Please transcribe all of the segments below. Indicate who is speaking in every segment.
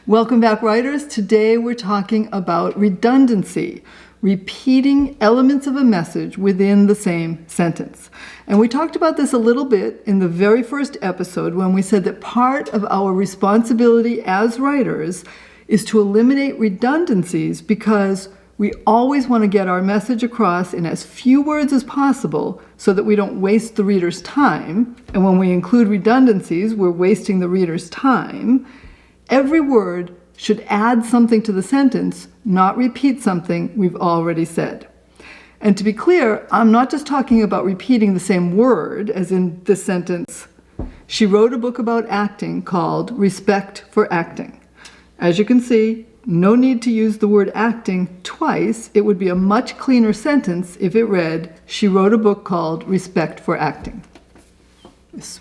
Speaker 1: Welcome back, writers. Today we're talking about redundancy, repeating elements of a message within the same sentence. And we talked about this a little bit in the very first episode when we said that part of our responsibility as writers is to eliminate redundancies because we always want to get our message across in as few words as possible so that we don't waste the reader's time. And when we include redundancies, we're wasting the reader's time. Every word should add something to the sentence, not repeat something we've already said. And to be clear, I'm not just talking about repeating the same word, as in this sentence. She wrote a book about acting called Respect for Acting. As you can see, no need to use the word acting twice. It would be a much cleaner sentence if it read, she wrote a book called Respect for Acting.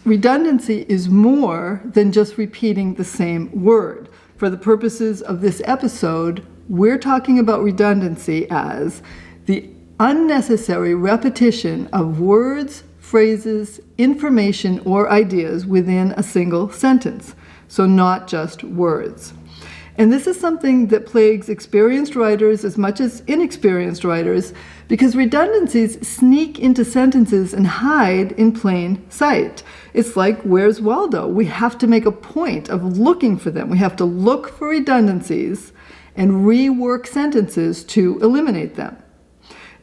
Speaker 1: Redundancy is more than just repeating the same word. For the purposes of this episode, we're talking about redundancy as the unnecessary repetition of words, phrases, information, or ideas within a single sentence. So not just words. And this is something that plagues experienced writers as much as inexperienced writers because redundancies sneak into sentences and hide in plain sight. It's like, where's Waldo? We have to make a point of looking for them. We have to look for redundancies and rework sentences to eliminate them.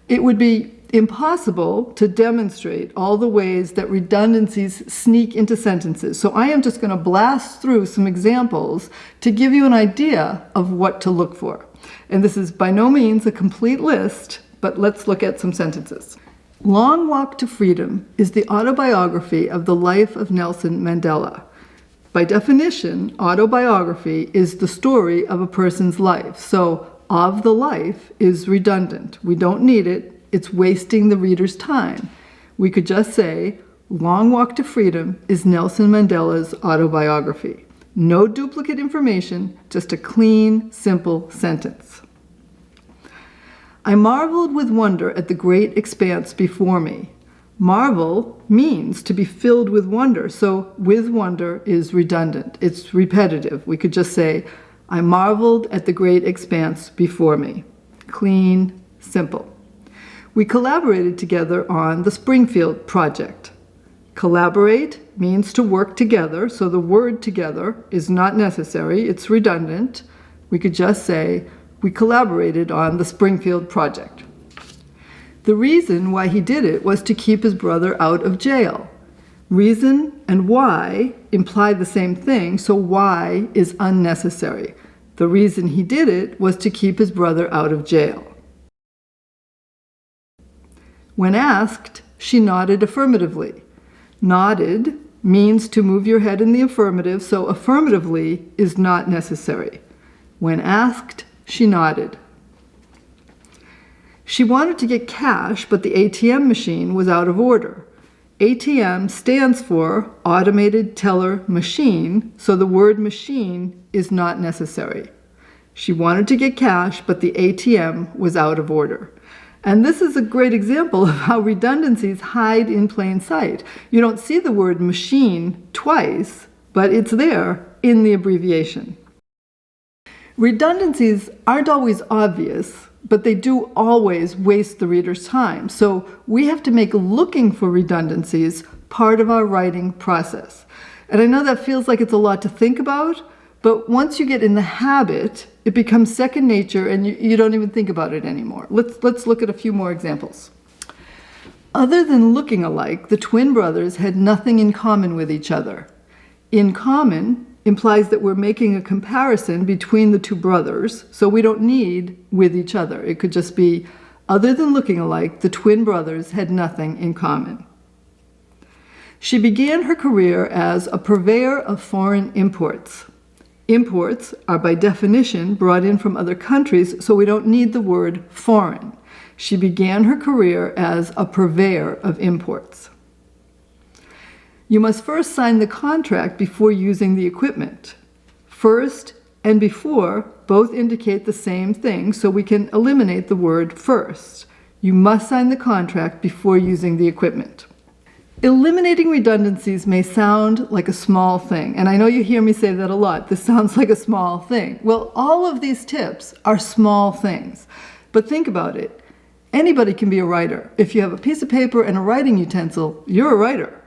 Speaker 1: It would be impossible to demonstrate all the ways that redundancies sneak into sentences. So I am just going to blast through some examples to give you an idea of what to look for. And this is by no means a complete list, but let's look at some sentences. Long Walk to Freedom is the autobiography of the life of Nelson Mandela. By definition, autobiography is the story of a person's life. So of the life is redundant. We don't need it. It's wasting the reader's time. We could just say, Long Walk to Freedom is Nelson Mandela's autobiography. No duplicate information, just a clean, simple sentence. I marveled with wonder at the great expanse before me. Marvel means to be filled with wonder, so with wonder is redundant. It's repetitive. We could just say, I marveled at the great expanse before me. Clean, simple. We collaborated together on the Springfield project. Collaborate means to work together, so the word together is not necessary, it's redundant. We could just say, we collaborated on the Springfield project. The reason why he did it was to keep his brother out of jail. Reason and why imply the same thing, so why is unnecessary. The reason he did it was to keep his brother out of jail. When asked, she nodded affirmatively. Nodded means to move your head in the affirmative, so affirmatively is not necessary. When asked, she nodded. She wanted to get cash, but the ATM machine was out of order. ATM stands for Automated Teller Machine, so the word machine is not necessary. She wanted to get cash, but the ATM was out of order. And this is a great example of how redundancies hide in plain sight. You don't see the word machine twice, but it's there in the abbreviation. Redundancies aren't always obvious, but they do always waste the reader's time. So we have to make looking for redundancies part of our writing process. And I know that feels like it's a lot to think about, but once you get in the habit, it becomes second nature and you don't even think about it anymore. Let's look at a few more examples. Other than looking alike, the twin brothers had nothing in common with each other. In common implies that we're making a comparison between the two brothers, so we don't need with each other. It could just be, other than looking alike, the twin brothers had nothing in common. She began her career as a purveyor of foreign imports. Imports are by definition brought in from other countries, so we don't need the word foreign. She began her career as a purveyor of imports. You must first sign the contract before using the equipment. First and before both indicate the same thing, so we can eliminate the word first. You must sign the contract before using the equipment. Eliminating redundancies may sound like a small thing, and I know you hear me say that a lot. This sounds like a small thing. Well, all of these tips are small things, but think about it. Anybody can be a writer. If you have a piece of paper and a writing utensil, you're a writer.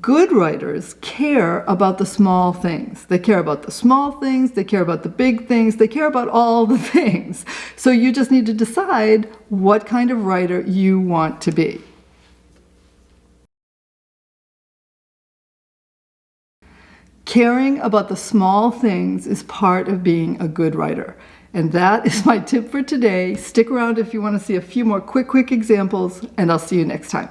Speaker 1: Good writers care about the small things. They care about the small things, they care about the big things, they care about all the things. So you just need to decide what kind of writer you want to be. Caring about the small things is part of being a good writer. And that is my tip for today. Stick around if you want to see a few more quick examples, and I'll see you next time.